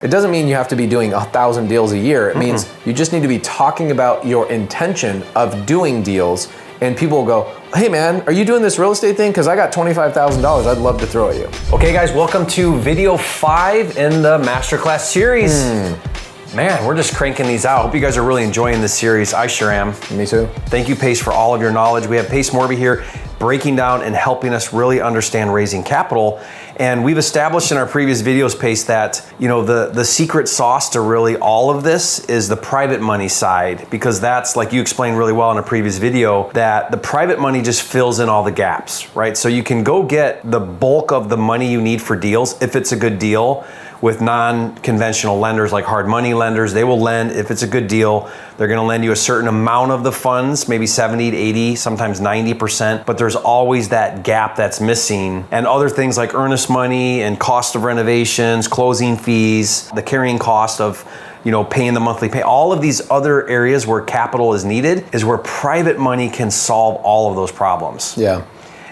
It doesn't mean you have to be doing 1,000 deals a year. It means you just need to be talking about your intention of doing deals, and people will go, hey man, are you doing this real estate thing? Because I got $25,000 I'd love to throw at you. Okay guys, welcome to video 5 in the Masterclass series. Man, we're just cranking these out. Hope you guys are really enjoying this series. I sure am. Me too. Thank you, Pace, for all of your knowledge. We have Pace Morby here breaking down and helping us really understand raising capital. And we've established in our previous videos, Pace, that the secret sauce to really all of this is the private money side, because that's, like you explained really well in a previous video, that the private money just fills in all the gaps, right? So you can go get the bulk of the money you need for deals if it's a good deal with non-conventional lenders like hard money lenders. They will lend, if it's a good deal, they're gonna lend you a certain amount of the funds, maybe 70 to 80, sometimes 90%, but there's always that gap that's missing. And other things like earnest money and cost of renovations, closing fees, the carrying cost of paying the monthly pay, all of these other areas where capital is needed is where private money can solve all of those problems. Yeah.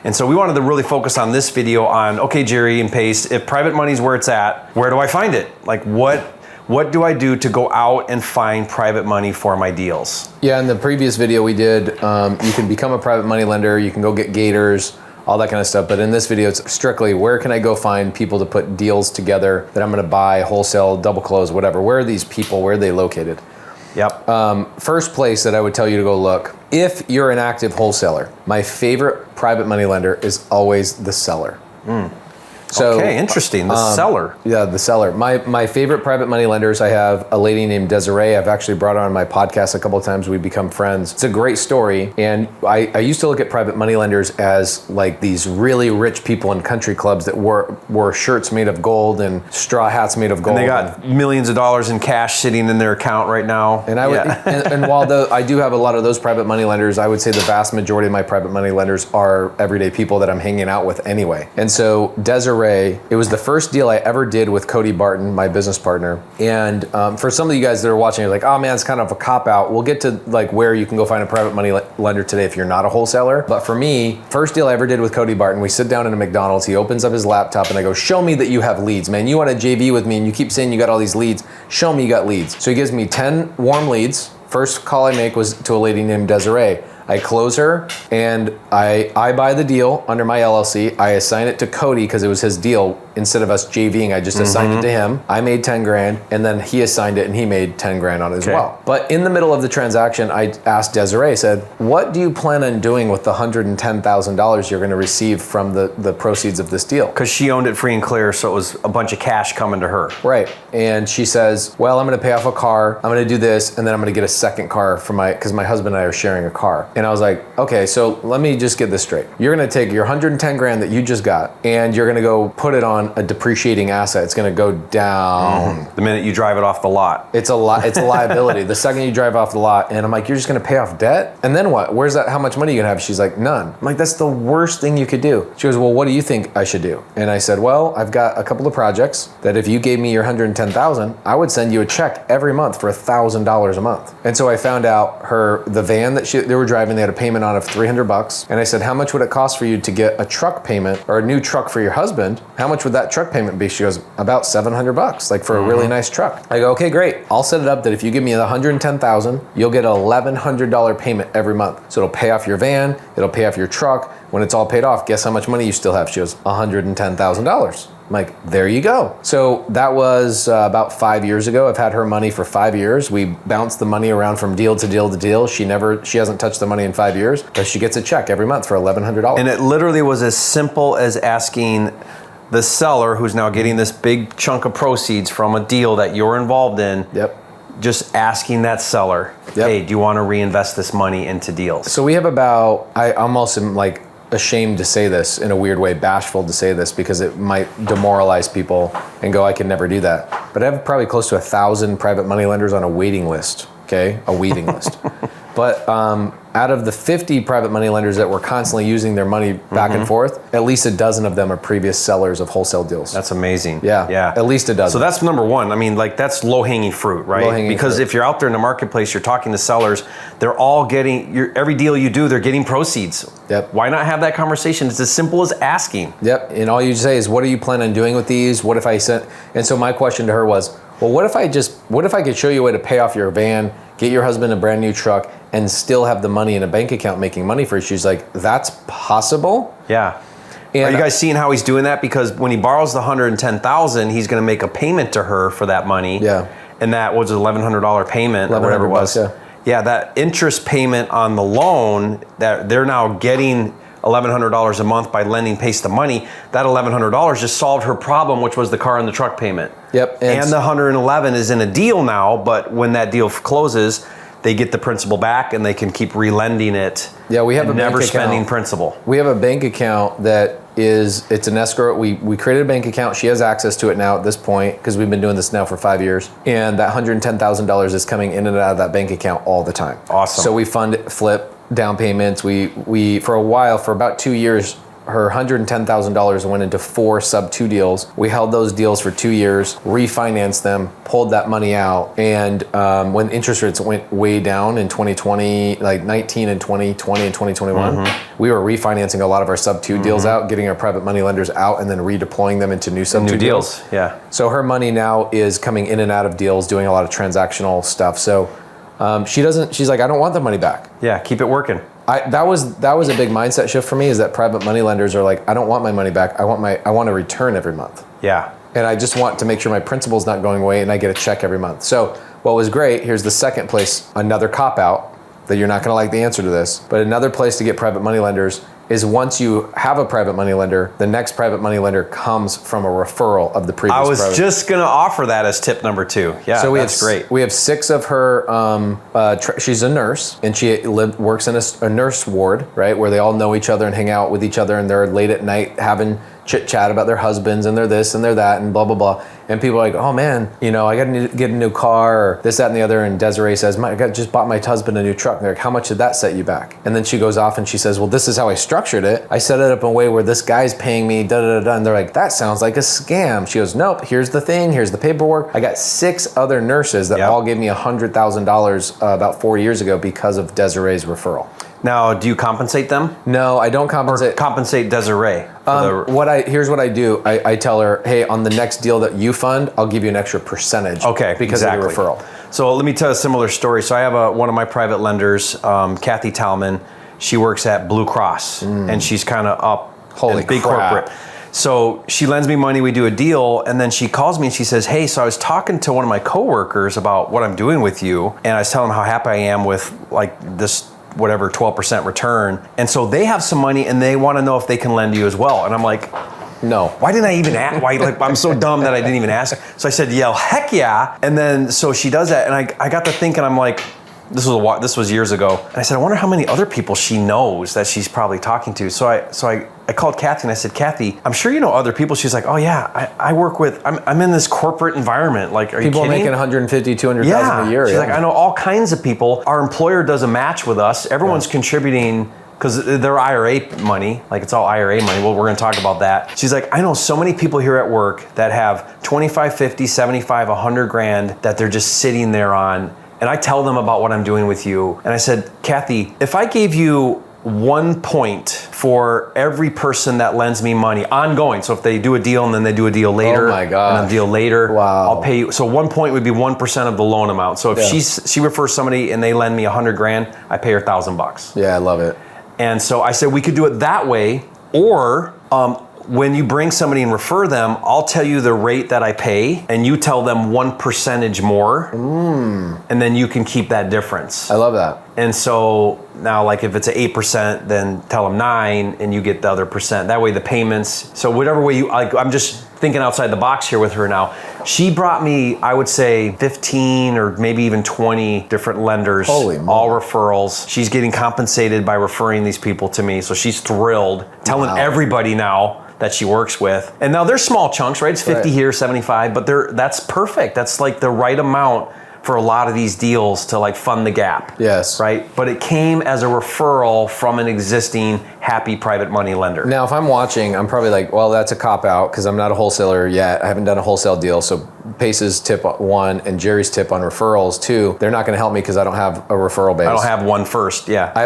And so we wanted to really focus on this video on, okay, Jerry and Pace, if private money is where it's at, where do I find it? Like what do I do to go out and find private money for my deals? Yeah, in the previous video we did, you can become a private money lender, you can go get gators, all that kind of stuff. But in this video, it's strictly where can I go find people to put deals together that I'm gonna buy, wholesale, double close, whatever. Where are these people? Where are they located? Yep. First place that I would tell you to go look, if you're an active wholesaler, my favorite private money lender is always the seller. So, okay, interesting, the seller. Yeah, the seller. My favorite private money lenders, I have a lady named Desiree. I've actually brought her on my podcast a couple of times. We've become friends. It's a great story. And I used to look at private money lenders as like these really rich people in country clubs that wore shirts made of gold and straw hats made of gold. And they got millions of dollars in cash sitting in their account right now. And I would, and while I do have a lot of those private money lenders, I would say the vast majority of my private money lenders are everyday people that I'm hanging out with anyway. And so Desiree, it was the first deal I ever did with Cody Barton, my business partner. And for some of you guys that are watching, you're like, oh man, it's kind of a cop-out. We'll get to like where you can go find a private money lender today if you're not a wholesaler. But for me, first deal I ever did with Cody Barton, we sit down in a McDonald's, he opens up his laptop and I go, show me that you have leads, man. You want to JV with me and you keep saying you got all these leads. Show me you got leads. So he gives me 10 warm leads. First call I make was to a lady named Desiree. I close her and I buy the deal under my LLC. I assign it to Cody because it was his deal. Instead of us JVing, I just assigned it to him. I made 10 grand and then he assigned it and he made 10 grand on it as well. But in the middle of the transaction, I asked Desiree, I said, what do you plan on doing with the $110,000 you're gonna receive from the proceeds of this deal? Because she owned it free and clear, so it was a bunch of cash coming to her. Right, and she says, well, I'm gonna pay off a car, I'm gonna do this, and then I'm gonna get a second car for because my husband and I are sharing a car. And I was like, okay, so let me just get this straight. You're gonna take your 110 grand that you just got and you're gonna go put it on a depreciating asset. It's gonna go down. The minute you drive it off the lot. It's a liability. The second you drive off the lot, and I'm like, you're just gonna pay off debt? And then what? Where's that? How much money are you gonna have? She's like, none. I'm like, that's the worst thing you could do. She goes, well, what do you think I should do? And I said, well, I've got a couple of projects that if you gave me your 110,000, I would send you a check every month for $1,000 a month. And so I found out the van that they were driving, they had a payment on of $300. And I said, how much would it cost for you to get a truck payment or a new truck for your husband? How much would that truck payment be? She goes, about $700, like for a really nice truck. I go, okay, great. I'll set it up that if you give me the 110,000, you'll get an $1,100 payment every month. So it'll pay off your van, it'll pay off your truck. When it's all paid off, guess how much money you still have? She goes, $110,000. I'm like, there you go. So that was about 5 years ago. I've had her money for 5 years. We bounced the money around from deal to deal to deal. She hasn't touched the money in 5 years, but she gets a check every month for $1,100. And it literally was as simple as asking the seller, who's now getting this big chunk of proceeds from a deal that you're involved in. Yep. Just asking that seller, hey, do you want to reinvest this money into deals? So we have I almost am like ashamed to say this in a weird way, bashful to say this because it might demoralize people and go, I can never do that. But I have probably close to 1,000 private money lenders on a waiting list, okay? A waiting list. But out of the 50 private money lenders that were constantly using their money back and forth, at least a dozen of them are previous sellers of wholesale deals. That's amazing. Yeah, at least a dozen. So that's number one. I mean, like that's low-hanging fruit, right? Because if you're out there in the marketplace, you're talking to sellers, they're all getting, every deal you do, they're getting proceeds. Yep. Why not have that conversation? It's as simple as asking. Yep, and all you say is, what are you planning on doing with these? What if I sent, and so my question to her was, well, what if I could show you a way to pay off your van, get your husband a brand new truck, and still have the money in a bank account making money for you? She's like, that's possible? Yeah. And are you guys seeing how he's doing that? Because when he borrows the $110,000, he's going to make a payment to her for that money. Yeah. And that was an $1,100 payment or whatever it was. Yeah, that interest payment on the loan that they're now getting $1,100 a month by lending Pace the money. That $1,100 just solved her problem, which was the car and the truck payment. Yep. And the $111 is in a deal now, but when that deal closes, they get the principal back and they can keep relending it. Yeah, we have a never bank spending account. principal. We have a bank account that it's an escrow. We created a bank account. She has access to it now at this point because we've been doing this now for 5 years. And that $110,000 is coming in and out of that bank account all the time. Awesome. So we fund flip down payments. We for a while, for about 2 years, her $110,000 went into 4 sub-2 deals. We held those deals for 2 years, refinanced them, pulled that money out, and when interest rates went way down in 2020, like 19 and 2020 and 2021, we were refinancing a lot of our sub-2 deals out, getting our private money lenders out, and then redeploying them into new sub-2 deals. Yeah. So her money now is coming in and out of deals, doing a lot of transactional stuff. So she's like, I don't want the money back. Yeah, keep it working. That was a big mindset shift for me, is that private money lenders are like, I don't want my money back. I want a return every month. Yeah. And I just want to make sure my principal's not going away and I get a check every month. So what was great, here's the second place, another cop out that you're not going to like the answer to this, but another place to get private money lenders is once you have a private money lender, the next private money lender comes from a referral of the previous. I was just going to offer that as tip number 2. Yeah, so that's great. We have 6 of her. She's a nurse, and she works in a nurse ward, right, where they all know each other and hang out with each other, and they're late at night having chit chat about their husbands and their this and their that and blah blah blah. And people are like, oh man, I got to get a new car or this, that, and the other. And Desiree says, I just bought my husband a new truck. And they're like, how much did that set you back? And then she goes off and she says, well, this is how I structured it. I set it up in a way where this guy's paying me da da da da. And they're like, that sounds like a scam. She goes, nope, here's the thing, here's the paperwork. I got 6 other nurses that all gave me $100,000 about 4 years ago because of Desiree's referral. Now, do you compensate them? No, I don't compensate. Or compensate Desiree? Here's what I do. I tell her, hey, on the next deal that you fund, I'll give you an extra percentage. Okay, because of the referral. So let me tell a similar story. So I have one of my private lenders, Kathy Talman. She works at Blue Cross, and she's kind of up. Holy big crap. Corporate. So she lends me money, we do a deal, and then she calls me and she says, hey, so I was talking to one of my coworkers about what I'm doing with you, and I was telling them how happy I am with like this whatever 12% return. And so they have some money and they want to know if they can lend you as well. And I'm like, no. Why didn't I even ask? I'm so dumb that I didn't even ask. So I said, yeah, heck yeah. And then so she does that, and I got to thinking, I'm like, this was years ago. And I said, I wonder how many other people she knows that she's probably talking to. So I called Kathy and I said, Kathy, I'm sure you know other people. She's like, oh yeah, I work with, I'm in this corporate environment. Like, are people you kidding? People making $150,000, $200,000 a year. She's like, I know all kinds of people. Our employer does a match with us. Everyone's contributing because they're IRA money, like it's all IRA money. Well, we're gonna talk about that. She's like, I know so many people here at work that have 25, 50, 75, 100 grand that they're just sitting there on. And I tell them about what I'm doing with you. And I said, Kathy, if I gave you 1 point for every person that lends me money ongoing, so if they do a deal and then they do a deal later, oh my gosh, and a deal later, wow, I'll pay you. So 1 point would be 1% of the loan amount. So if she refers somebody and they lend me 100 grand, I pay her $1,000. Yeah, I love it. And so I said we could do it that way, or when you bring somebody and refer them, I'll tell you the rate that I pay, and you tell them 1% more, and then you can keep that difference. I love that. And so now, like if it's an 8%, then tell them 9, and you get the other percent. That way, the payments. So whatever way you, I'm just thinking outside the box here with her now. She brought me, I would say, 15 or maybe even 20 different lenders. Holy moly. All referrals. She's getting compensated by referring these people to me, so she's thrilled, telling everybody now that she works with. And now they're small chunks, right? It's 50 here, 75, but that's perfect. That's like the right amount for a lot of these deals to like fund the gap. Yes. Right? But it came as a referral from an existing happy private money lender. Now, if I'm watching, I'm probably like, well, that's a cop-out because I'm not a wholesaler yet. I haven't done a wholesale deal. So Pace's tip 1 and Jerry's tip on referrals 2, they're not going to help me because I don't have a referral base. I don't have one first, yeah. I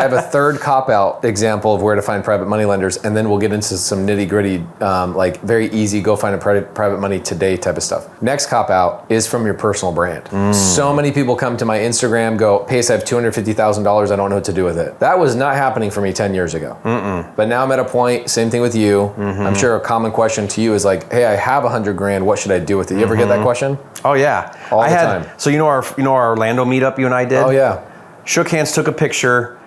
have a third cop-out example of where to find private money lenders, and then we'll get into some nitty-gritty, like very easy, go find a private money today type of stuff. Next cop-out is from your personal brand. So many people come to my Instagram, go, Pace, I have $250,000, I don't know what to do with it. That was not happening for me 10 years ago. But now I'm at a point, same thing with you. I'm sure a common question to you is like, hey, I have $100,000, what should I do with it? You ever get that question? Oh yeah. All the time. So you know our Orlando meetup you and I did? Oh yeah. Shook hands, took a picture.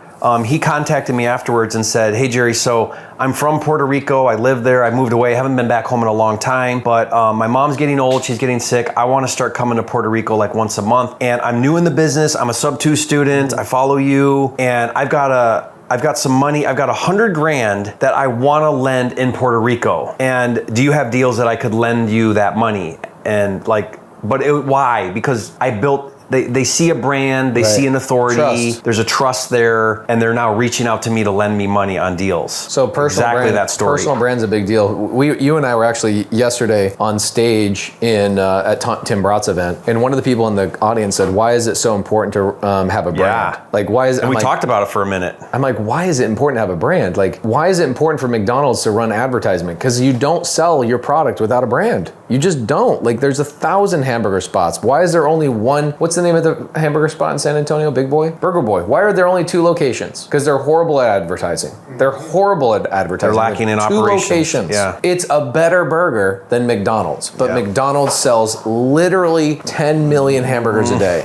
He contacted me afterwards and said, hey Jerry, so I'm from Puerto Rico, I live there, I moved away, haven't been back home in a long time, but my mom's getting old, she's getting sick, I wanna start coming to Puerto Rico like once a month, and I'm new in the business, I'm a sub-2 student, I follow you, and I've got some money, I've got $100,000 that I wanna lend in Puerto Rico, and do you have deals that I could lend you that money? And like, why? Because I built, they see a brand, they see an authority, there's a trust there, and they're now reaching out to me to lend me money on deals. So that story. Personal brand's a big deal. You and I were actually yesterday on stage at Tim Brott's event, and one of the people in the audience said, why is it so important to have a brand? Yeah. Like, why is it? And we talked about it for a minute. I'm like, why is it important to have a brand? Like, why is it important for McDonald's to run advertisement? Because you don't sell your product without a brand. You just don't. Like, there's 1,000 hamburger spots. Why is there only one? What's the name of the hamburger spot in San Antonio? Big Boy? Burger Boy. Why are there only 2 locations? Because they're horrible at advertising. They're horrible at advertising. They're lacking in 2 operations. locations. Yeah. It's a better burger than McDonald's. But McDonald's sells literally 10 million hamburgers a day.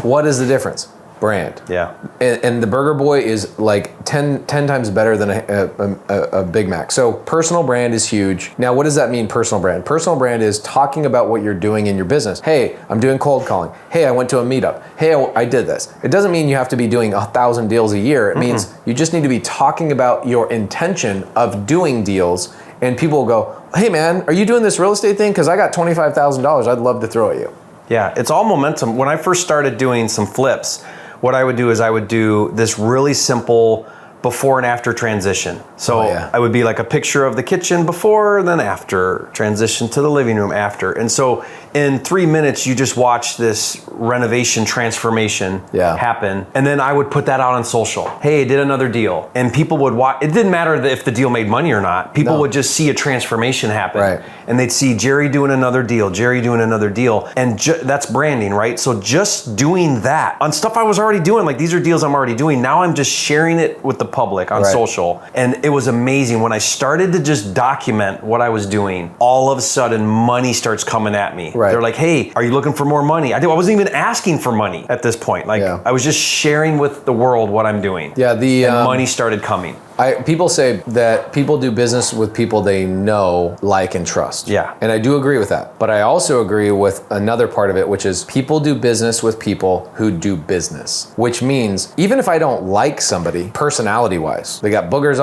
What is the difference? Brand. Yeah. And the Burger Boy is like 10 times better than a Big Mac. So personal brand is huge. Now, what does that mean, personal brand? Personal brand is talking about what you're doing in your business. Hey, I'm doing cold calling. Hey, I went to a meetup. Hey, I did this. It doesn't mean you have to be doing 1,000 deals a year. It means you just need to be talking about your intention of doing deals, and people will go, hey man, are you doing this real estate thing? Because I got $25,000 I'd love to throw at you. Yeah, it's all momentum. When I first started doing some flips, what I would do is I would do this really simple before and after transition. So I would be like a picture of the kitchen before, then after, transition to the living room after. And so in 3 minutes, you just watch this renovation transformation happen. And then I would put that out on social. Hey, I did another deal. And people would watch. It didn't matter if the deal made money or not. People would just see a transformation happen. Right. And they'd see Jerry doing another deal, Jerry doing another deal. And that's branding, right? So just doing that on stuff I was already doing, like these are deals I'm already doing. Now I'm just sharing it with the public on social. And it was amazing. When I started to just document what I was doing, all of a sudden money starts coming at me. Right. They're like, hey, are you looking for more money? I wasn't even asking for money at this point. Like I was just sharing with the world what I'm doing. Yeah, and money started coming. People say that people do business with people they know, like, and trust. Yeah. And I do agree with that. But I also agree with another part of it, which is people do business with people who do business. Which means, even if I don't like somebody, personality-wise, they got boogers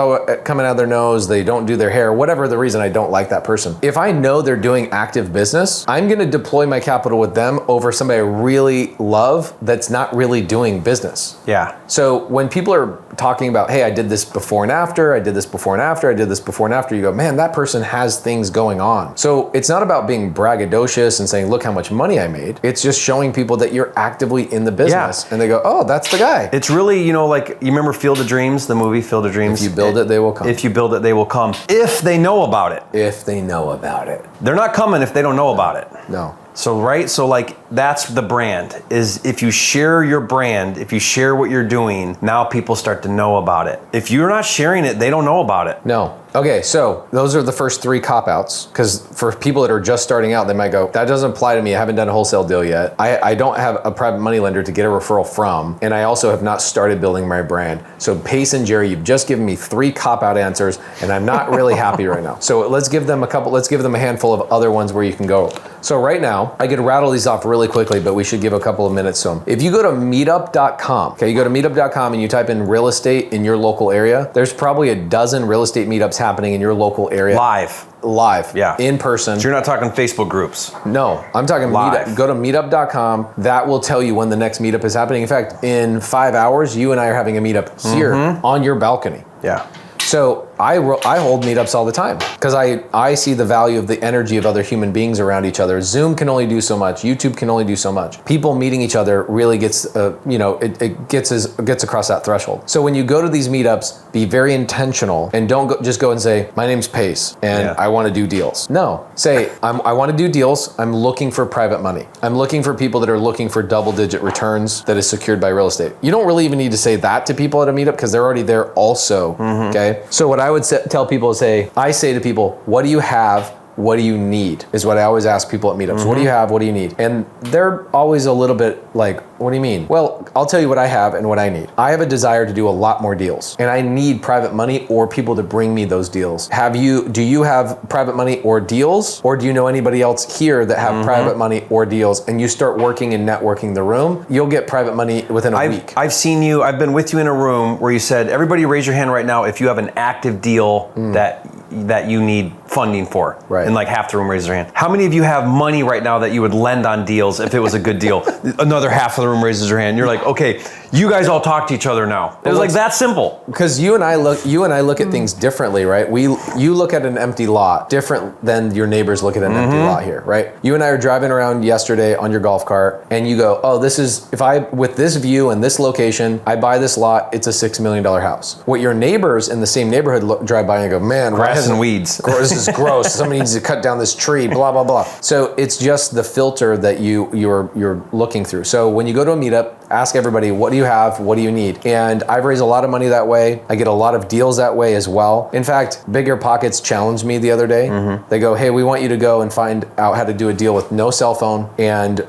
coming out of their nose, they don't do their hair, whatever the reason I don't like that person. If I know they're doing active business, I'm gonna deploy my capital with them over somebody I really love that's not really doing business. Yeah. So when people are talking about, hey, I did this before and after, I did this before and after, I did this before and after, you go, man, that person has things going on. So it's not about being braggadocious and saying, look how much money I made. It's just showing people that you're actively in the business. And they go, oh, that's the guy. It's really, like, you remember Field of Dreams, the movie Field of Dreams? If you build it, they will come. If you build it, they will come. If they know about it. If they know about it. They're not coming if they don't know about it. No. So, right? So, like, that's the brand, is if you share your brand, if you share what you're doing, now people start to know about it. If you're not sharing it, they don't know about it. No. Okay, so those are the first 3 cop-outs, because for people that are just starting out, they might go, that doesn't apply to me, I haven't done a wholesale deal yet. I don't have a private money lender to get a referral from, and I also have not started building my brand. So Pace and Jerry, you've just given me 3 cop-out answers, and I'm not really happy right now. So let's give them a handful of other ones where you can go. So right now, I could rattle these off really quickly, but we should give a couple of minutes to them. If you go to meetup.com, okay, you go to meetup.com and you type in real estate in your local area, there's probably a dozen real estate meetups happening in your local area. Live, yeah, in person. So you're not talking Facebook groups? No, I'm talking live. Meetup. Go to meetup.com. That will tell you when the next meetup is happening. In fact, in 5 hours, you and I are having a meetup here on your balcony. Yeah. So I hold meetups all the time because I see the value of the energy of other human beings around each other. Zoom can only do so much. YouTube can only do so much. People meeting each other really gets, it gets across that threshold. So when you go to these meetups, be very intentional and don't just go and say, my name's Pace and I want to do deals. No, say, I want to do deals. I'm looking for private money. I'm looking for people that are looking for double-digit returns that is secured by real estate. You don't really even need to say that to people at a meetup because they're already there also, okay? So what I would tell people is I say to people, what do you have? What do you need? Is what I always ask people at meetups. What do you have? What do you need? And they're always a little bit like, what do you mean? Well, I'll tell you what I have and what I need. I have a desire to do a lot more deals and I need private money or people to bring me those deals. Do you have private money or deals? Or do you know anybody else here that have private money or deals? And you start working and networking the room, you'll get private money within a week. I've seen you, I've been with you in a room where you said, everybody raise your hand right now if you have an active deal that you need funding for. Right. And like half the room raises their hand. How many of you have money right now that you would lend on deals if it was a good deal? Another half of the room raises their hand. You're like, okay, you guys all talk to each other now. It was like that simple. Because you and I look at things differently, right? You look at an empty lot different than your neighbors look at an empty lot here, right? You and I are driving around yesterday on your golf cart and you go, oh, with this view and this location, I buy this lot, it's a $6 million house. What your neighbors in the same neighborhood drive by and go, man, grass and weeds. This is gross. Somebody needs to cut down this tree, blah, blah, blah. So it's just the filter that you're looking through. So when you go to a meetup, ask everybody, what do you have? What do you need? And I've raised a lot of money that way. I get a lot of deals that way as well. In fact, Bigger Pockets challenged me the other day. They go, hey, we want you to go and find out how to do a deal with no cell phone and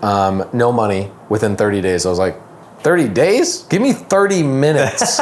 no money within 30 days. I was like, 30 days? Give me 30 minutes.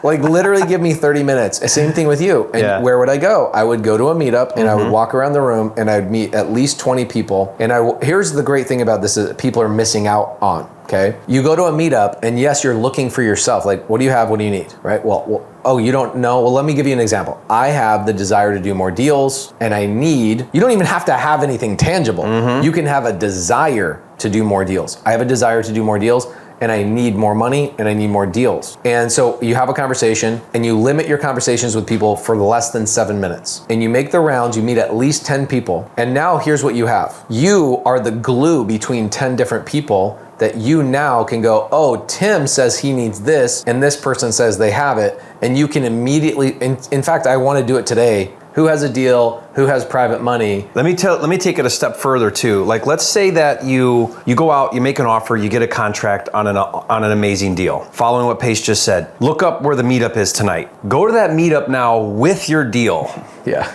Like literally give me 30 minutes. Same thing with you. And where would I go? I would go to a meetup and I would walk around the room and I would meet at least 20 people. And here's the great thing about this is that people are missing out on. Okay. You go to a meetup and yes, you're looking for yourself. Like, what do you have? What do you need? Right? Oh, you don't know? Well, let me give you an example. I have the desire to do more deals and you don't even have to have anything tangible. You can have a desire to do more deals. I have a desire to do more deals and I need more money and I need more deals. And so you have a conversation and you limit your conversations with people for less than 7 minutes. And you make the rounds, you meet at least 10 people. And now here's what you have. You are the glue between 10 different people that you now can go, oh, Tim says he needs this and this person says they have it. And you can immediately, in fact, I want to do it today. Who has a deal? Who has private money? Let me take it a step further too. Like, let's say that you go out, you make an offer, you get a contract on an amazing deal. Following what Pace just said, look up where the meetup is tonight. Go to that meetup now with your deal. Yeah.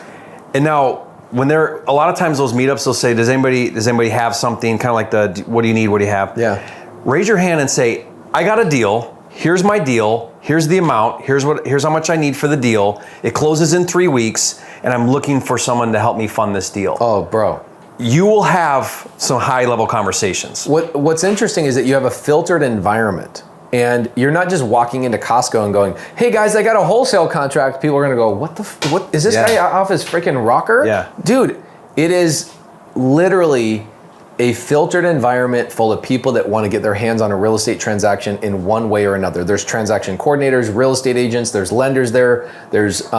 And now, a lot of times those meetups, they'll say, does anybody have something? Kind of like what do you need? What do you have? Yeah. Raise your hand and say, I got a deal. Here's my deal. Here's the amount. Here's how much I need for the deal. It closes in 3 weeks, and I'm looking for someone to help me fund this deal. Oh, bro. You will have some high-level conversations. What's interesting is that you have a filtered environment. And you're not just walking into Costco and going, hey guys, I got a wholesale contract. People are gonna go, what is this guy off his freaking rocker? Yeah. Dude, it is literally a filtered environment full of people that want to get their hands on a real estate transaction in one way or another. There's transaction coordinators, real estate agents, there's lenders there, there's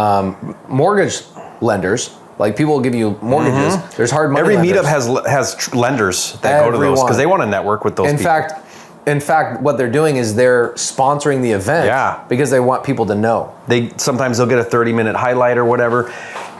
mortgage lenders. Like people will give you mortgages. There's hard money Every lenders. meetup has lenders that go to those because they want to network with those people. In fact, what they're doing is they're sponsoring the event because they want people to know. Sometimes they'll get a 30-minute highlight or whatever.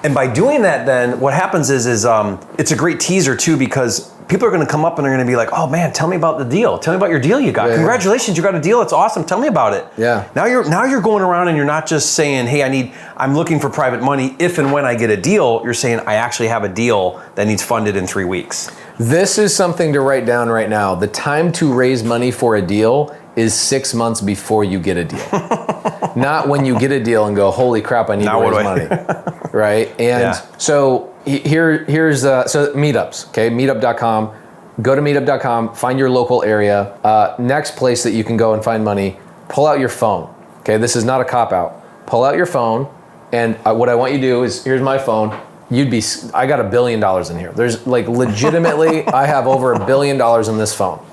And by doing that, then what happens is it's a great teaser too, because people are going to come up and they're going to be like, oh man, tell me about the deal. Tell me about your deal you got. Congratulations, you got a deal. It's awesome. Tell me about it. Yeah. Now you're going around and you're not just saying, hey, I'm looking for private money. If and when I get a deal, you're saying I actually have a deal that needs funded in 3 weeks. This is something to write down right now. The time to raise money for a deal is 6 months before you get a deal. Not when you get a deal and go, holy crap, I need to raise money. Right? And so here's so meetups, okay? Meetup.com. Go to meetup.com, find your local area. Next place that you can go and find money, pull out your phone. Okay, this is not a cop-out. Pull out your phone, and what I want you to do is, here's my phone. I got $1 billion in here. There's like legitimately, I have over $1 billion in this phone.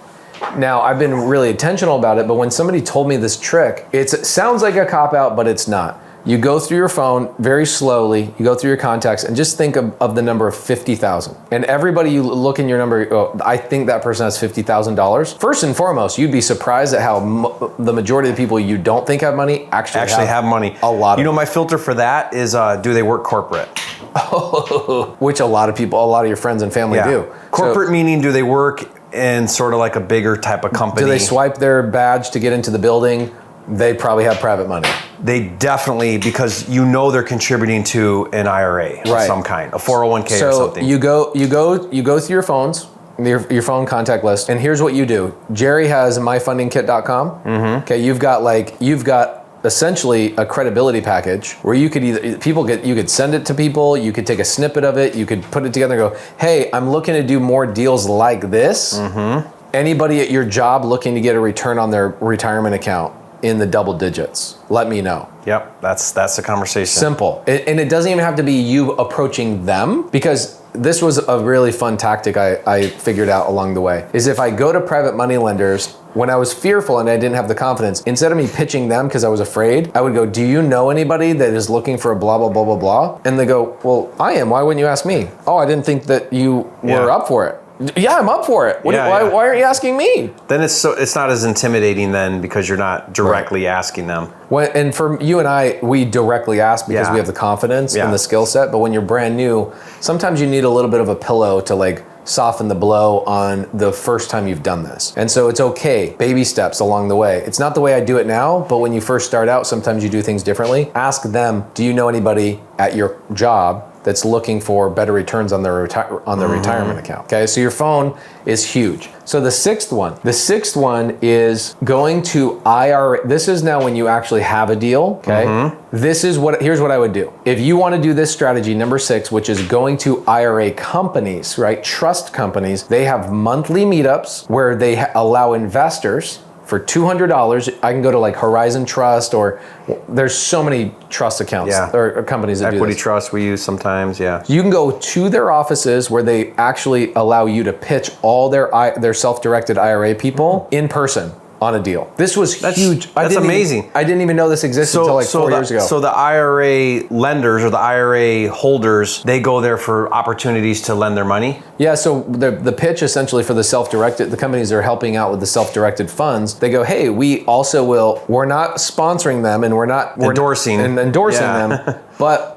Now, I've been really intentional about it, but when somebody told me this trick, it sounds like a cop-out, but it's not. You go through your phone very slowly, you go through your contacts, and just think of the number of 50,000. And everybody you look in your number, oh, I think that person has $50,000. First and foremost, you'd be surprised at how the majority of the people you don't think have money actually have money. A lot of my filter for that is, do they work corporate? Which a lot of your friends and family do. Corporate meaning, do they work in sort of like a bigger type of company? Do they swipe their badge to get into the building? They probably have private money. They definitely, because they're contributing to an IRA of some kind, a 401k or something. So you go through your phones, your phone contact list, and here's what you do. Jerry has myfundingkit.com. Okay, you've got essentially a credibility package where you could you could send it to people, you could take a snippet of it, you could put it together and go, hey, I'm looking to do more deals like this. Anybody at your job looking to get a return on their retirement account in the double digits, let me know. Yep, that's the conversation. Simple. And it doesn't even have to be you approaching them, because this was a really fun tactic I figured out along the way, is if I go to private money lenders, when I was fearful and I didn't have the confidence, instead of me pitching them because I was afraid, I would go, do you know anybody that is looking for a blah, blah, blah, blah, blah? And they go, well, I am. Why wouldn't you ask me? Oh, I didn't think that you were up for it. Yeah, I'm up for it. Why aren't you asking me? Then it's not as intimidating then, because you're not directly asking them. And for you and I, we directly ask because we have the confidence and the skill set. But when you're brand new, sometimes you need a little bit of a pillow to like soften the blow on the first time you've done this. And so it's okay, baby steps along the way. It's not the way I do it now, but when you first start out, sometimes you do things differently. Ask them, do you know anybody at your job that's looking for better returns on their retirement account? Okay, so your phone is huge. So the sixth one is going to IRA. This is now when you actually have a deal, okay? Here's what I would do. If you want to do this strategy, number 6, which is going to IRA companies, right? Trust companies, they have monthly meetups where they allow investors for $200, I can go to like Horizon Trust, or there's so many trust accounts or companies that do this. Equity Trust we use sometimes, You can go to their offices where they actually allow you to pitch all their self-directed IRA people in person on a deal. This was huge. That's amazing. I didn't even know this existed until like 4 years ago. So the IRA lenders or the IRA holders, they go there for opportunities to lend their money? Yeah, so the pitch essentially for the self-directed, the companies that are helping out with the self-directed funds, they go, hey, we're not sponsoring them and we're endorsing them, but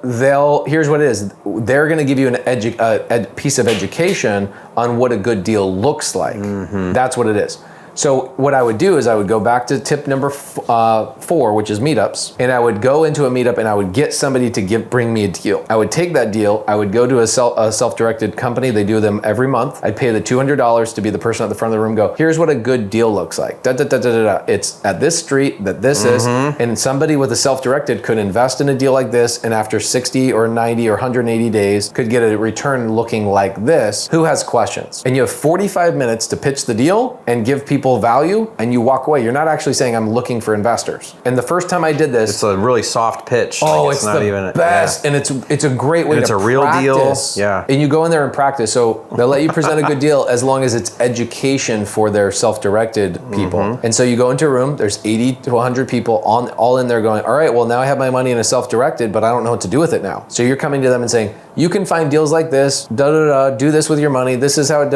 here's what it is. They're gonna give you a piece of education on what a good deal looks like. That's what it is. So what I would do is I would go back to tip number 4, which is meetups, and I would go into a meetup and I would get somebody to bring me a deal. I would take that deal, I would go to a self-directed company, they do them every month. I'd pay the $200 to be the person at the front of the room, go, here's what a good deal looks like. It's at this street that this is, and somebody with a self-directed could invest in a deal like this, and after 60 or 90 or 180 days could get a return looking like this. Who has questions? And you have 45 minutes to pitch the deal and give people value, and you walk away. You're not actually saying I'm looking for investors. And the first time I did this, it's a really soft pitch. Oh, it's not even best, and it's a great way to practice. It's a real deal. Yeah. And you go in there and practice. So they'll let you present a good deal as long as it's education for their self-directed people. And so you go into a room. There's 80 to 100 people all in there going, all right, well now I have my money in a self-directed, but I don't know what to do with it now. So you're coming to them and saying, you can find deals like this, do this with your money. This is how it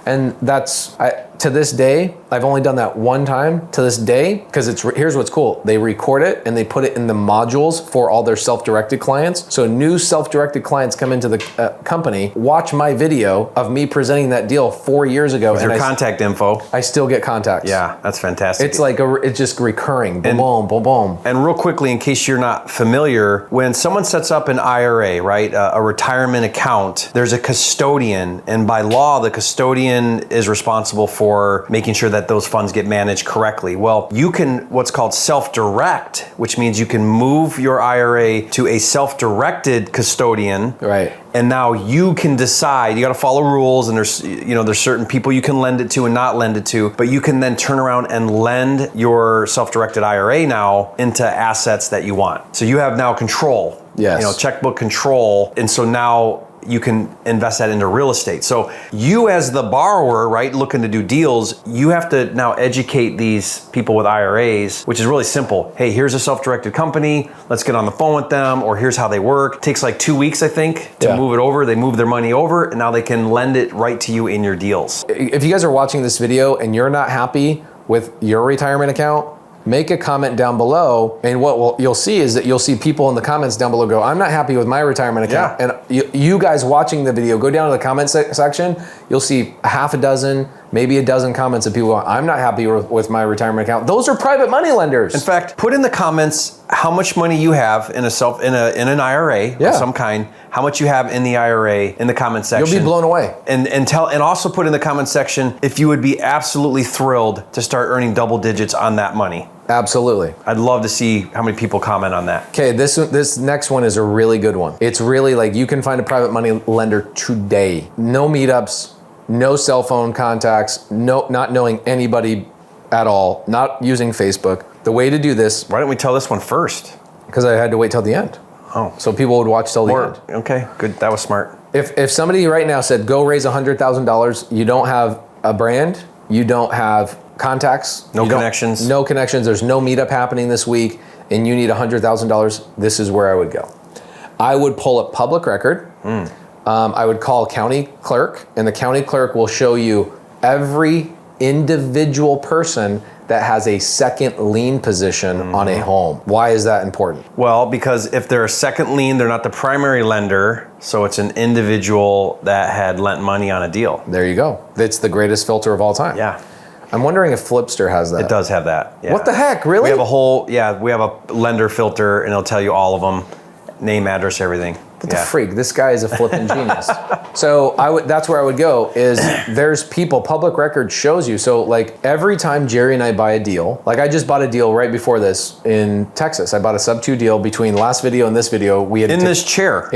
And that's, to this day, I've only done that one time to this day, because here's what's cool. They record it and they put it in the modules for all their self-directed clients. So new self-directed clients come into the company, watch my video of me presenting that deal 4 years ago. With your contact info. I still get contacts. Yeah, that's fantastic. It's like, it's just recurring, boom, boom, boom, boom. And real quickly, in case you're not familiar, when someone sets up an IRA, right, a retirement account, there's a custodian, and by law, the custodian is responsible for making sure that those funds get managed correctly. Well, you can what's called self-direct, which means you can move your IRA to a self-directed custodian. Right. And now you can decide, you got to follow rules, and there's certain people you can lend it to and not lend it to, but you can then turn around and lend your self-directed IRA now into assets that you want. So you have now control. Yes. Checkbook control. And so now you can invest that into real estate. So you as the borrower, right, looking to do deals, you have to now educate these people with IRAs, which is really simple. Hey, here's a self-directed company. Let's get on the phone with them, or here's how they work. It takes like 2 weeks, I think, to move it over. They move their money over, and now they can lend it right to you in your deals. If you guys are watching this video and you're not happy with your retirement account, make a comment down below, and what you'll see is that you'll see people in the comments down below go, I'm not happy with my retirement account. Yeah. And you guys watching the video, go down to the comment section, you'll see half a dozen, maybe a dozen comments of people going, I'm not happy with my retirement account. Those are private money lenders. In fact, put in the comments how much money you have in an IRA of some kind, how much you have in the IRA in the comment section. You'll be blown away. And also put in the comment section if you would be absolutely thrilled to start earning double digits on that money. Absolutely. I'd love to see how many people comment on that. Okay, this next one is a really good one. It's really like you can find a private money lender today. No meetups, no cell phone contacts, not knowing anybody at all, not using Facebook. The way to do this. Why don't we tell this one first? Because I had to wait till the end. Oh. So people would watch till the end. Okay, good. That was smart. If somebody right now said, go raise $100,000, you don't have a brand, you don't have contacts, no connections. No connections, there's no meetup happening this week, and you need $100,000, this is where I would go. I would pull up public record. I would call county clerk, and the county clerk will show you every individual person that has a second lien position on a home. Why is that important? Well, because if they're a second lien, they're not the primary lender, so it's an individual that had lent money on a deal. There you go. It's the greatest filter of all time. Yeah. I'm wondering if Flipster has that. It does have that. Yeah. What the heck, really? We have a lender filter, and it'll tell you all of them, name, address, everything. What the freak? This guy is a flipping genius. So that's where I would go is there's people, public record shows you. So like every time Jerry and I buy a deal, like I just bought a deal right before this in Texas. I bought a sub-2 deal between last video and this video. We had in this chair.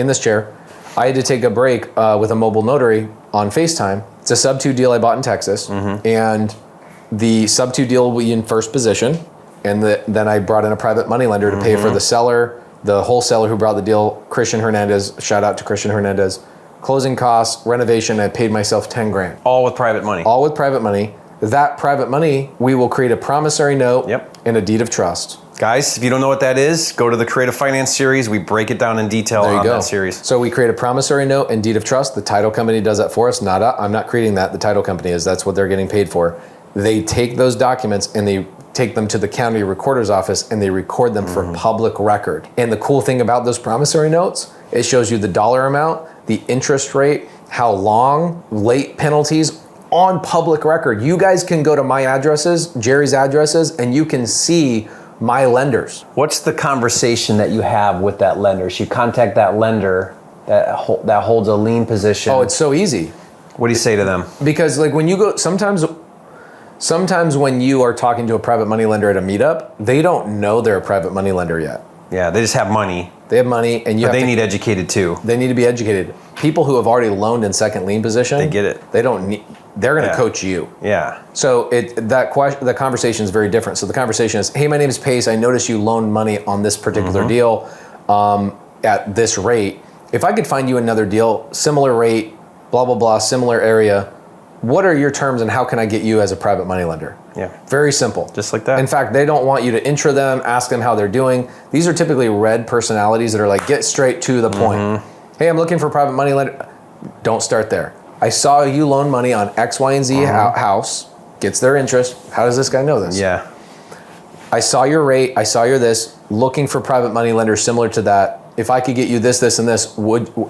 I had to take a break with a mobile notary on FaceTime. It's a sub-2 deal I bought in Texas. And the sub-2 deal will be in first position. And then I brought in a private money lender to pay for the seller, the wholesaler who brought the deal, Christian Hernandez, shout out to Christian Hernandez. Closing costs, renovation, I paid myself 10 grand. All with private money. All with private money. That private money, we will create a promissory note and a deed of trust. Guys, if you don't know what that is, go to the Creative Finance series. We break it down in detail on that series. So we create a promissory note and deed of trust. The title company does that for us. I'm not creating that. The title company is. That's what they're getting paid for. They take those documents and they take them to the county recorder's office and they record them for public record. And the cool thing about those promissory notes, it shows you the dollar amount, the interest rate, how long, late penalties on public record. You guys can go to my addresses, Jerry's addresses, and you can see my lenders. What's the conversation that you have with that lender? So you contact that lender that holds a lien position. Oh, it's so easy. What do you say to them? Because like when you go, sometimes when you are talking to a private money lender at a meetup, they don't know they're a private money lender yet. Yeah, they just have money. They have money, and they need educated too. They need to be educated. People who have already loaned in second lien position, they get it. They don't need. They're going to coach you. Yeah. So the conversation is very different. So the conversation is, hey, my name is Pace. I noticed you loaned money on this particular deal at this rate. If I could find you another deal, similar rate, blah blah blah, similar area. What are your terms and how can I get you as a private money lender? Yeah. Very simple. Just like that. In fact, they don't want you to intro them, ask them how they're doing. These are typically red personalities that are like, get straight to the point. Hey, I'm looking for a private money lender. Don't start there. I saw you loan money on X, Y, and Z house. Gets their interest. How does this guy know this? Yeah. I saw your rate. I saw your this. Looking for private money lenders similar to that. If I could get you this, this, and this,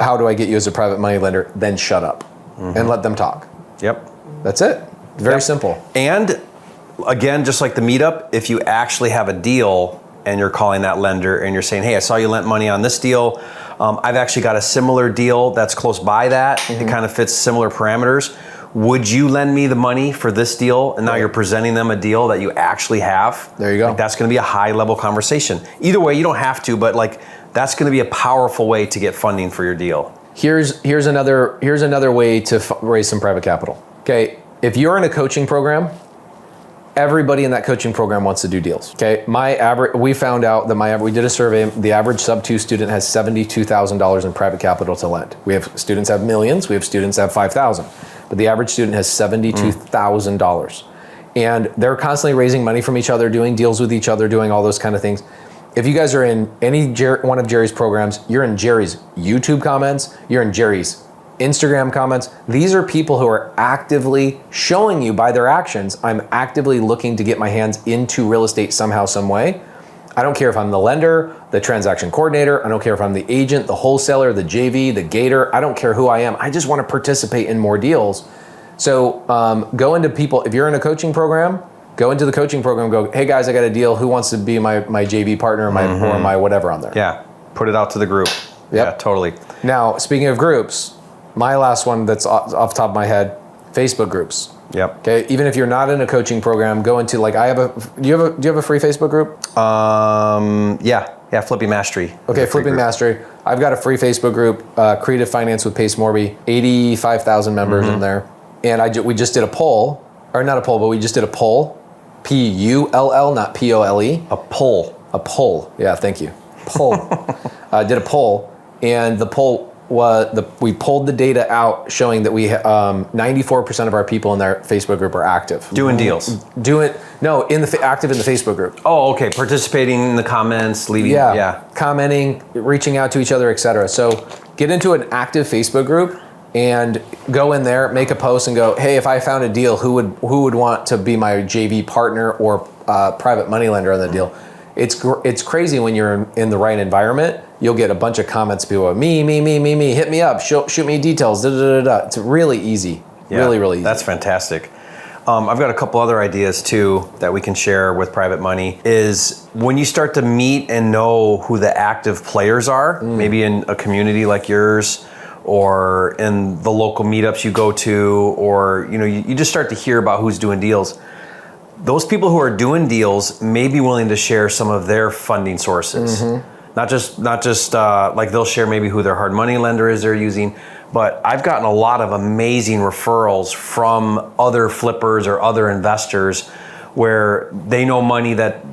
how do I get you as a private money lender? Then shut up and let them talk. Yep. That's it. Very simple. And again, just like the meetup, if you actually have a deal and you're calling that lender and you're saying, hey, I saw you lent money on this deal. I've actually got a similar deal that's close by that. It kind of fits similar parameters. Would you lend me the money for this deal? And now you're presenting them a deal that you actually have. There you go. Like, that's going to be a high level conversation. Either way, you don't have to, but like that's going to be a powerful way to get funding for your deal. Here's another way to raise some private capital. Okay, if you're in a coaching program, Everybody in that coaching program wants to do deals. Okay, we found out that we did a survey. The average sub 2 student has $72,000 in private capital to lend. We have students have millions. We have students have 5,000, but the average student has $72,000, and they're constantly raising money from each other, doing deals with each other, doing all those kind of things. If you guys are in any one of Jerry's programs, you're in Jerry's YouTube comments, you're in Jerry's Instagram comments. These are people who are actively showing you by their actions, I'm actively looking to get my hands into real estate somehow, some way. I don't care if I'm the lender, the transaction coordinator, I don't care if I'm the agent, the wholesaler, the JV, the gator, I don't care who I am. I just want to participate in more deals. So go into people, if you're in a coaching program, go into the coaching program, go, hey guys, I got a deal. Who wants to be my JV partner or my whatever on there? Yeah, put it out to the group. Yep. Yeah, totally. Now, speaking of groups, my last one that's off the top of my head, Facebook groups. Yep. Okay. Even if you're not in a coaching program, go into do you have a free Facebook group? Yeah, Flipping Mastery. Okay, Flipping Mastery. I've got a free Facebook group, Creative Finance with Pace Morby, 85,000 members in there. And we just did a poll, or not a poll, but we just did a poll, P-U-L-L, not P-O-L-E. A poll. Yeah, thank you. Poll. Did a poll, and the poll we pulled the data out showing that we 94% of our people in their Facebook group are active. Doing deals. Active in the Facebook group. Oh, okay. Participating in the comments, leaving. Yeah. Commenting, reaching out to each other, etc. So get into an active Facebook group and go in there, make a post, and go, hey, if I found a deal, who would want to be my JV partner or private money lender on the deal? It's crazy when you're in the right environment. You'll get a bunch of comments, people, me, hit me up, shoot me details, It's really easy, really easy. That's fantastic. I've got a couple other ideas too that we can share with private money. Is when you start to meet and know who the active players are, maybe in a community like yours, or in the local meetups you go to, or you just start to hear about who's doing deals. Those people who are doing deals may be willing to share some of their funding sources. Not just like they'll share maybe who their hard money lender is they're using, but I've gotten a lot of amazing referrals from other flippers or other investors where they know money that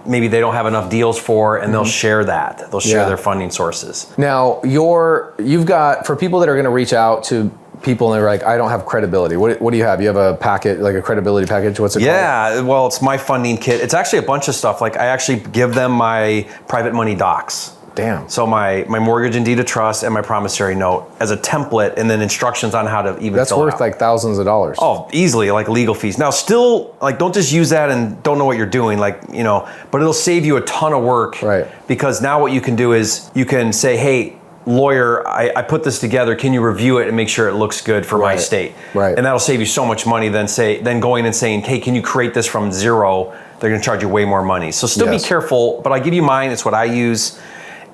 maybe they don't have enough deals for, and they'll share that. They'll share their funding sources. Now, you've got, for people that are going to reach out to people and they're like, I don't have credibility. What do you have? You have a packet, like a credibility package? What's it called? Yeah, well, it's my funding kit. It's actually a bunch of stuff. Like I actually give them my private money docs. Damn. So my mortgage and deed of trust and my promissory note as a template, and then instructions on how to even That's fill worth out. like thousands of dollars. Oh, easily, like legal fees. Now still, like don't just use that and don't know what you're doing, but it'll save you a ton of work. Right. Because now what you can do is you can say, hey, lawyer, I put this together. Can you review it and make sure it looks good for my state? Right. And that'll save you so much money than going and saying, hey, can you create this from zero? They're going to charge you way more money. So still be careful, but I give you mine. It's what I use.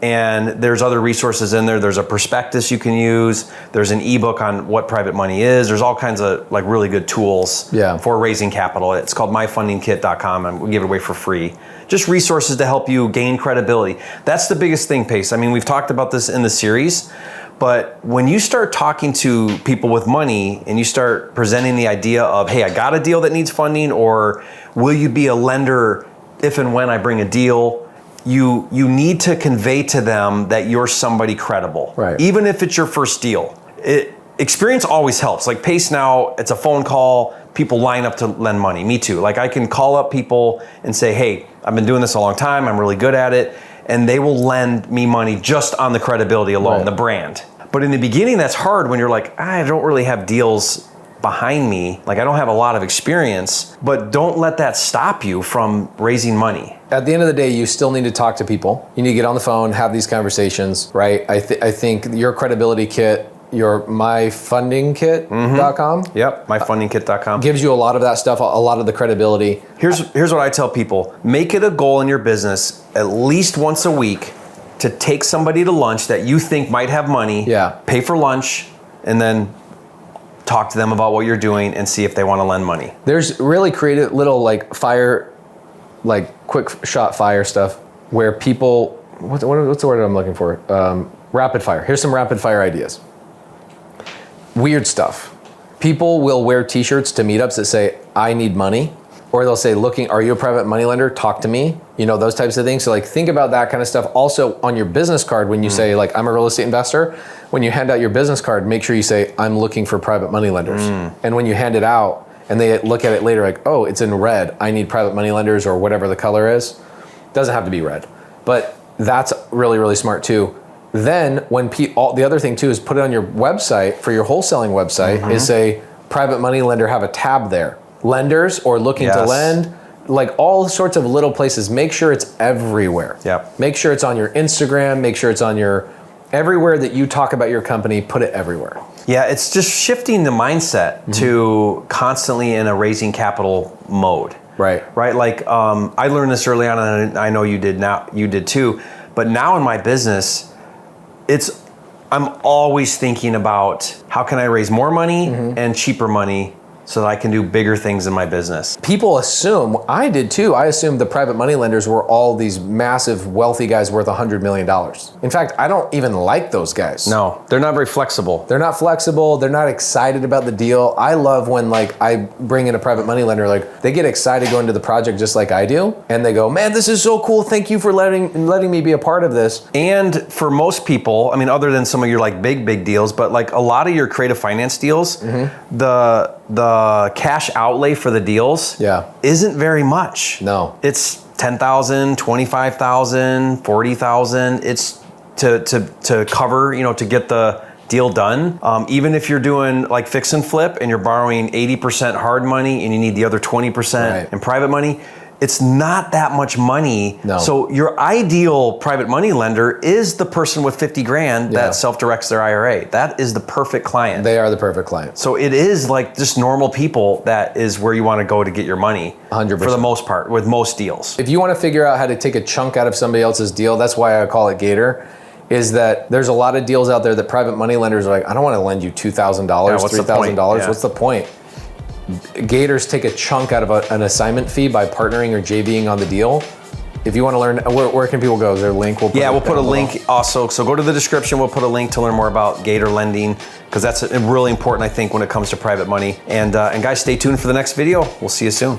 And there's other resources in there. There's a prospectus you can use. There's an ebook on what private money is. There's all kinds of like really good tools for raising capital. It's called myfundingkit.com, and we give it away for free. Just resources to help you gain credibility. That's the biggest thing, Pace. I mean, we've talked about this in the series, but when you start talking to people with money and you start presenting the idea of, hey, I got a deal that needs funding, or will you be a lender if and when I bring a deal? You need to convey to them that you're somebody credible, right? Even if it's your first deal. Experience always helps. Like Pace now, it's a phone call. People line up to lend money. Me too. Like I can call up people and say, hey, I've been doing this a long time. I'm really good at it. And they will lend me money just on the credibility alone, the brand. But in the beginning, that's hard when you're like, I don't really have deals behind me. Like I don't have a lot of experience, but don't let that stop you from raising money. At the end of the day, you still need to talk to people. You need to get on the phone, have these conversations, right? I think your credibility kit, your myfundingkit.com. Yep, myfundingkit.com. Gives you a lot of that stuff, a lot of the credibility. Here's what I tell people. Make it a goal in your business at least once a week to take somebody to lunch that you think might have money, pay for lunch, and then talk to them about what you're doing and see if they want to lend money. There's really creative little quick shot fire stuff where people, what's the word I'm looking for? Rapid fire. Here's some rapid fire ideas. Weird stuff. People will wear t-shirts to meetups that say, I need money, Or they'll say, are you a private money lender? Talk to me. You know, those types of things. So like think about that kind of stuff. Also on your business card, when you say like, I'm a real estate investor, when you hand out your business card, make sure you say, I'm looking for private money lenders. And when you hand it out and they look at it later like, oh, it's in red, I need private money lenders or whatever the color is. Doesn't have to be red, but that's really, really smart too. Then when the other thing too is put it on your website, for your wholesaling website, is say private money lender, have a tab there. Lenders or looking to lend, like all sorts of little places. Make sure it's everywhere. Yep. Make sure it's on your Instagram, make sure it's on everywhere that you talk about your company, put it everywhere. Yeah, it's just shifting the mindset to constantly in a raising capital mode. Right. Like I learned this early on, and I know you did too, but now in my business, I'm always thinking about how can I raise more money and cheaper money so that I can do bigger things in my business. People assume, I did too, I assumed the private money lenders were all these massive wealthy guys worth $100 million. In fact, I don't even like those guys. No, they're not very flexible. They're not flexible, they're not excited about the deal. I love when like I bring in a private money lender, like they get excited going to the project just like I do, and they go, man, this is so cool, thank you for letting me be a part of this. And for most people, I mean, other than some of your like big deals, but like a lot of your creative finance deals, the cash outlay for the deals isn't very much. No. It's $10,000, $25,000, $40,000. It's to cover, to get the deal done. Even if you're doing like fix and flip and you're borrowing 80% hard money and you need the other 20% in private money, it's not that much money. No. So your ideal private money lender is the person with 50 grand that self-directs their IRA. That is the perfect client. They are the perfect client. So it is like just normal people that is where you want to go to get your money. 100%. For the most part, with most deals. If you want to figure out how to take a chunk out of somebody else's deal, that's why I call it Gator, is that there's a lot of deals out there that private money lenders are like, I don't want to lend you $2,000, $3,000. What's the point? Gators take a chunk out of an assignment fee by partnering or JVing on the deal. If you want to learn, where can people go? Is there a link? We'll put a link also. So go to the description. We'll put a link to learn more about Gator lending, because that's really important, I think, when it comes to private money. And guys, stay tuned for the next video. We'll see you soon.